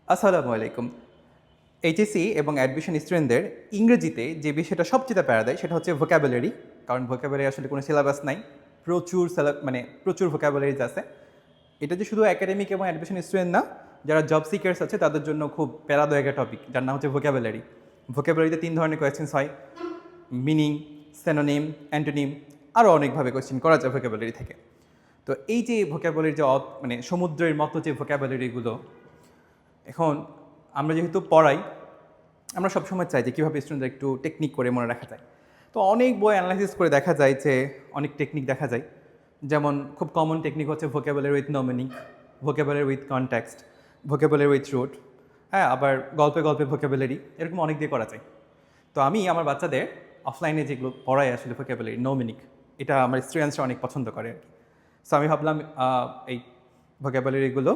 আসসালামু আলাইকুম। এইচএসসি এবং অ্যাডমিশন স্টুডেন্টদের ইংরেজিতে যে বিষয়টা সবচেয়ে প্যারা দেয় সেটা হচ্ছে ভোকাবুলারি। কারণ ভোকাবুলারি আসলে কোনো সিলেবাস নাই। প্রচুর ভোকাবুলারিজ আছে। এটা যে শুধু একাডেমিক এবং অ্যাডমিশন স্টুডেন্ট না, যারা জব সিকার্স আছে তাদের জন্য খুব প্যারাদায়ক একটা টপিক, যার নাম হচ্ছে ভোকাবুলারি। ভোকাবুলারিতে ৩ ধরনের কোয়েশ্চেন্স হয়: মিনিং, সিনোনিম, অ্যান্টোনিম, আরও অনেকভাবে কোয়েশ্চেন করা যায় ভোকাবুলারি থেকে। তো এই যে ভোকাবুলারির যে সমুদ্রের মতো যে ভোকাবুলারিগুলো, এখন আমরা যেহেতু পড়াই, আমরা সবসময় চাই যে কীভাবে স্টুডেন্টরা একটু টেকনিক করে মনে রাখা যায়। তো অনেক বই অ্যানালাইসিস করে দেখা যায় যে অনেক টেকনিক দেখা যায়। যেমন খুব কমন টেকনিক হচ্ছে vocabulary with no meaning, vocabulary with context, vocabulary with root, হ্যাঁ, আবার গল্পে গল্পে ভোকাবুলারি, এরকম অনেক দিয়ে করা যায়। তো আমি আমার বাচ্চাদের অফলাইনে যেগুলো পড়াই আসলে ভোকাবুলারি নো মিনিং, এটা আমার স্টুডেন্টসরা অনেক পছন্দ করে আর কি। সো আমি ভাবলাম এই ভোকাবুলারিগুলো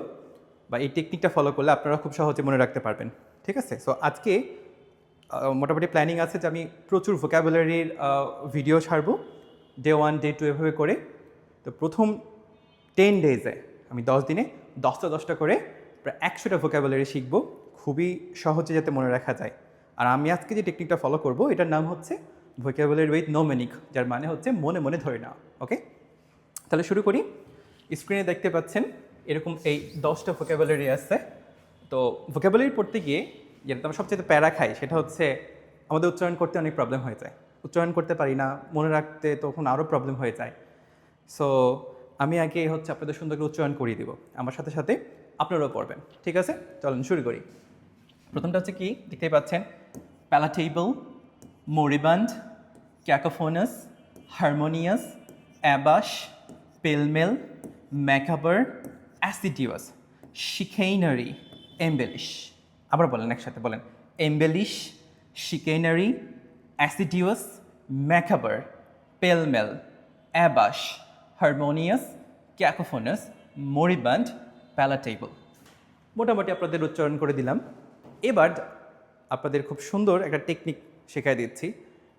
বা এই টেকনিকটা ফলো করলে আপনারা খুব সহজে মনে রাখতে পারবেন। ঠিক আছে? সো আজকে মোটামুটি প্ল্যানিং আছে যে আমি প্রচুর ভোকাবুলারির ভিডিও ছাড়বো, ডে 1 ডে 2 এভাবে করে। তো প্রথম 10 ডেজে আমি 10 দিনে 10টা করে প্রায় 100টা ভোকাবুলারি শিখবো, খুবই সহজে যাতে মনে রাখা যায়। আর আমি আজকে যে টেকনিকটা ফলো করব এটার নাম হচ্ছে ভোকাবুলারি উইথ নো মিনিং, যার মানে হচ্ছে মনে মনে ধরে নেওয়া। ওকে, তাহলে শুরু করি। স্ক্রিনে দেখতে পাচ্ছেন এরকম এই 10টা ভোকাবুলারি আছে। তো ভোকাবুলারি পড়তে গিয়ে যেটা আমরা সবচেয়ে প্যারা খাই সেটা হচ্ছে আমাদের উচ্চারণ করতে অনেক প্রবলেম হয়ে যায়। উচ্চারণ করতে পারি না, মনে রাখতে তখন আরও প্রবলেম হয়ে যায়। সো আমি আগে হচ্ছে আপনাদের সুন্দর করে উচ্চারণ করিয়ে দিব, আমার সাথে সাথে আপনারাও পড়বেন। ঠিক আছে, চলুন শুরু করি। প্রথমটা হচ্ছে কি দেখতেই পাচ্ছেন: প্যালাটেবল, মরিবান্ড, ক্যাকোফোনাস, হারমোনিয়াস, অ্যাবাস, পেলমেল, ম্যাকাবার, অ্যাসিডিউয়াস, শিকেইনারি, এম্বেলিশ। আবার বলেন, একসাথে বলেন: এম্বেলিশ, শিকেইনারি, অ্যাসিডিউয়াস, ম্যাকাবার, পেলমেল, অ্যাবাস, হারমোনিয়াস, ক্যাকোফোনাস, মরিবান্ড, প্যালাটেবল। মোটামুটি আপনাদের উচ্চারণ করে দিলাম। এবার আপনাদের খুব সুন্দর একটা টেকনিক শেখাই দিচ্ছি,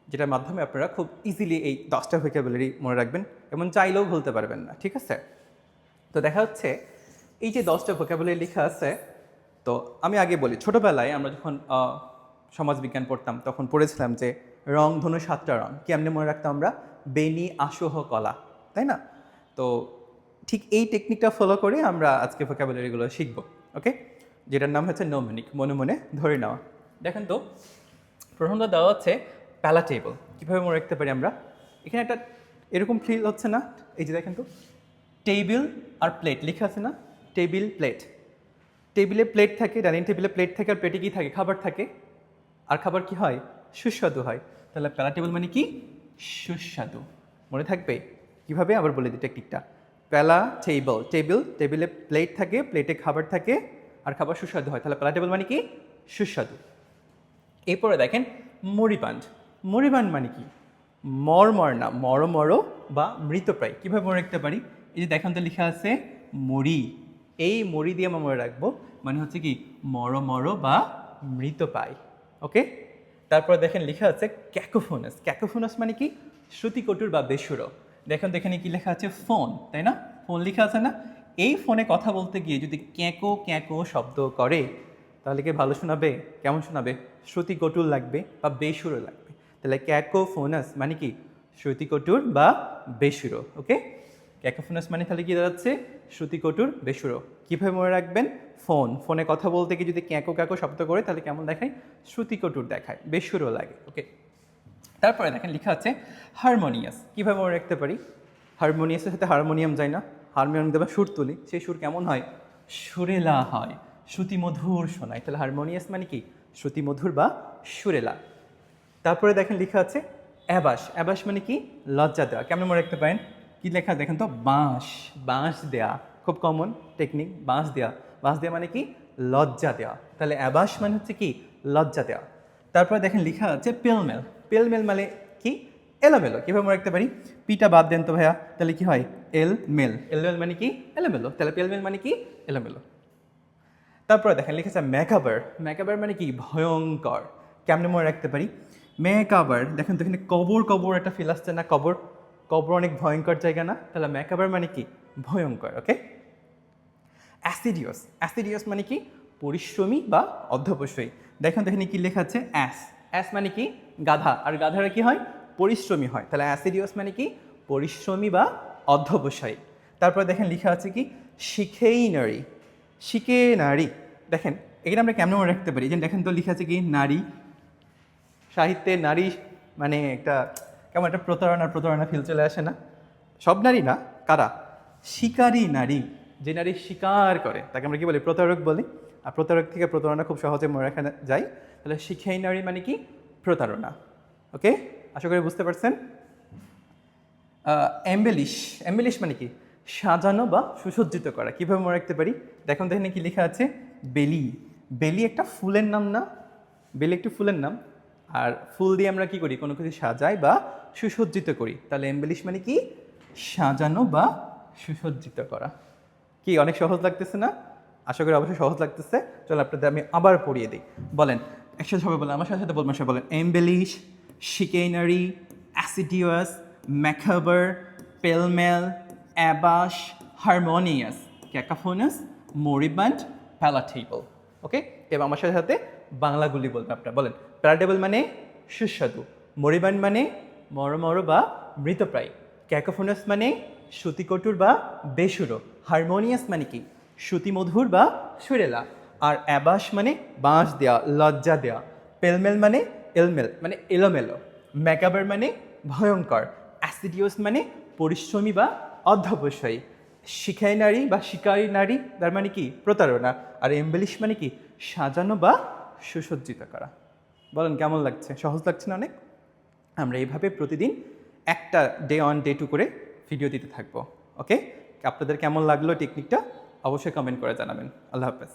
যেটার মাধ্যমে আপনারা খুব ইজিলি এই 10টা ভোকাবুলারি মনে রাখবেন এবং চাইলেও ভুলতে পারবেন না। ঠিক আছে? তো দেখা হচ্ছে এই যে 10টা ভোকাবুলারি লেখা আছে, তো আমি আগে বলি, ছোটোবেলায় আমরা যখন সমাজবিজ্ঞান পড়তাম তখন পড়েছিলাম যে রং ধনু 7টা রং কেমনে মনে রাখতাম আমরা: বেনি, আসহ, কলা, তাই না? তো ঠিক এই টেকনিকটা ফলো করে আমরা আজকে ভোকাবুলারিগুলো শিখব। ওকে, যেটার নাম হচ্ছে নোমেনিক, মনে মনে ধরে নেওয়া। দেখেন তো, প্রথমটা দেওয়া হচ্ছে প্যালাটেবল। কীভাবে মনে রাখতে পারি আমরা? এখানে একটা এরকম ফিল হচ্ছে না? এই যে দেখেন তো, টেবিল আর প্লেট লেখা আছে না? Table, plate. টেবিলে প্লেট থাকে, ডাইনিং টেবিলে প্লেট থাকে, আর প্লেটে কী থাকে? খাবার থাকে। আর খাবার কি হয়? সুস্বাদু হয়। তাহলে প্যালাটেবল মানে কি? সুস্বাদু। মনে থাকবে? কিভাবে? আবার বলে দিই টেকনিকটা: প্যালাটেবল, টেবিল, টেবিলে প্লেট থাকে, প্লেটে খাবার থাকে, আর খাবার সুস্বাদু হয়। তাহলে প্যালাটেবল মানে কি? সুস্বাদু। এরপরে দেখেন মরিবান্ড। মরিবান্ড মানে কি? মরমর না, মর বা মৃতপ্রায়। কীভাবে মনে রাখতে পারি? এই যে দেখেন তো লেখা আছে মরি, এই মরি দিয়ে আমরা মনে রাখবো, মানে হচ্ছে কি মর বা মৃতপ্রায়। ওকে, তারপরে দেখেন লেখা আছে ক্যাকোফোনাস। ক্যাকোফোনাস মানে কি? শ্রুতিকটুর বা বেসুরো। দেখেন তো এখানে কি লেখা আছে? ফোন, তাই না? ফোন লেখা আছে না? এই ফোনে কথা বলতে গিয়ে যদি ক্যাঁকো ক্যাঁকো শব্দ করে তাহলে কি ভালো শোনাবে? কেমন শোনাবে? শ্রুতিকটুর লাগবে বা বেসুরো লাগবে। তাহলে ক্যাকোফোনাস মানে কি? শ্রুতিকটুর বা বেসুরো। ওকে, ক্যাকোফোনাস মানে তাহলে কি দাঁড়াচ্ছে? শ্রুতিকটুর বেসুরো। কীভাবে মনে রাখবেন? ফোন, ফোনে কথা বলতে গিয়ে যদি ক্যাঁকো ক্যাঁকো শব্দ করে তাহলে কেমন দেখায়? শ্রুতিকটুর দেখায়, বেসুরো লাগে। ওকে, তারপরে দেখেন লেখা আছে হারমোনিয়াস। কীভাবে মনে রাখতে পারি? হারমোনিয়াসের সাথে হারমোনিয়াম যায় না? হারমোনিয়াম দেবা সুর তুলি, সেই সুর কেমন হয়? সুরেলা হয়, শ্রুতিমধুর শোনায়। তাহলে হারমোনিয়াস মানে কি? শ্রুতিমধুর বা সুরেলা। তারপরে দেখেন লেখা আছে অ্যাবাস। অ্যাবাস মানে কি? লজ্জা দেওয়া। কেমন মনে রাখতে পারেন? কি লেখা দেখেন তো? বাঁশ, বাঁশ দেয়া। খুব কমন টেকনিক, বাঁশ দেওয়া। বাঁশ দেওয়া মানে কি? লজ্জা দেওয়া। তাহলে অ্যাবাস মানে হচ্ছে কি? লজ্জা দেওয়া। তারপরে দেখেন লেখা আছে পেলমেল। পেলমেল মানে কি? এলোমেলো। কীভাবে মনে রাখতে পারি? পিটা বাদ দেন তো ভাইয়া, তাহলে কি হয়? এলমেল। এলমেল মানে কি? এলোমেলো। তাহলে পেলমেল মানে কি? এলোমেলো। তারপরে দেখেন লিখেছে ম্যাকাবার। ম্যাকাবার মানে কি? ভয়ঙ্কর। কেমনে মনে রাখতে পারি? ম্যাকাবার, দেখেন তো এখানে কবর কবর একটা ফিল আসছে না? কবর, কবর অনেক ভয়ঙ্কর জায়গা না? তাহলে ম্যাকাবার মানে কি? ভয়ঙ্কর। ওকে, অ্যাসিডিয়াস। অ্যাসিডিয়াস মানে কি? পরিশ্রমী বা অধ্যবসায়ী। দেখেন এখানে কি লেখা আছে অ্যাস। অ্যাস মানে কি গাধা, আর গাধারা কি হয় পরিশ্রমী হয়, তাহলে অ্যাসিডিয়াস মানে কি পরিশ্রমী বা অধ্যবসায়ী। তারপরে দেখেন লেখা আছে কি শিখেই নারী, শিখে নারী। দেখেন এখানে আমরা কেমন মনে রাখতে পারি, যে দেখেন তো লেখা আছে কি নারী, সাহিত্যে নারী মানে একটা কেমন একটা প্রতারণা ফিল চলে আসে না? সব নারী না, কারা? শিকারী নারী, যে নারী শিকার করে তাকে আমরা কি বলি প্রতারক বলি। আর প্রতারক থেকে প্রতারণা খুব সহজে মনে রাখা যায়, তাহলে শিখেই নারী মানে কি প্রতারণা। ওকে, আশা করি বুঝতে পারছেন। এম্বেলিশ, এম্বেলিশ মানে কি সাজানো বা সুসজ্জিত করা। কীভাবে মনে রাখতে পারি, দেখুন দেখেন কি লেখা আছে বেলি। বেলি একটা ফুলের নাম না? বেলি একটি ফুলের নাম, আর ফুল দিয়ে আমরা কি করি কোনো কিছু সাজাই বা সুসজ্জিত করি, তাহলে এম্বেলিশ মানে কি সাজানো বা সুসজ্জিত করা। কি অনেক সহজ লাগতেছে না? আশা করি অবশ্যই সহজ লাগতেছে। চলো আপনাদের আমি আবার পড়িয়ে দিই। বলেন একসাথে সবাই বলেন, আমার সাথে সাথে বলবেন, সবাই বলেন এম্বেলিশ, শিকেনারি, অ্যাসিডিয়াস, ম্যাকাবার, পেলমেল, অ্যাবাশ, হারমোনিয়াস, ক্যাকাফোনাস, মরিবান্ড, প্যালাটেবল। ওকে, এবার আমার সাথে সাথে বাংলাগুলি বলবেন আপনারা। বলেন প্যালাটেবল মানে সুস্বাদু, মরিবান্ড মানে মরমর বা মৃতপ্রায়, ক্যাকাফোনাস মানে শ্রুতিকটুর বা বেসুরো, হারমোনিয়াস মানে কি শ্রুতিমধুর বা সুরেলা, আর অ্যাবাস মানে বাঁশ দেয়া, লজ্জা দেয়া, পেলমেল মানে এলমেল মানে এলোমেলো, ম্যাকাবার মানে ভয়ঙ্কর, অ্যাসিডিয়াস মানে পরিশ্রমী বা অধ্যবসায়ী, শিখাই নারী বা শিকারী নারী তার মানে কি প্রতারণা, আর এম্বেলিশ মানে কি সাজানো বা সুসজ্জিত করা। বলেন কেমন লাগছে? সহজ লাগছে না অনেক? আমরা এইভাবে প্রতিদিন একটা ডে অন ডে টু করে ভিডিও দিতে থাকবো। ওকে, আপনাদের কেমন লাগলো টেকনিকটা অবশ্যই কমেন্ট করে জানাবেন। আল্লাহ হাফেজ।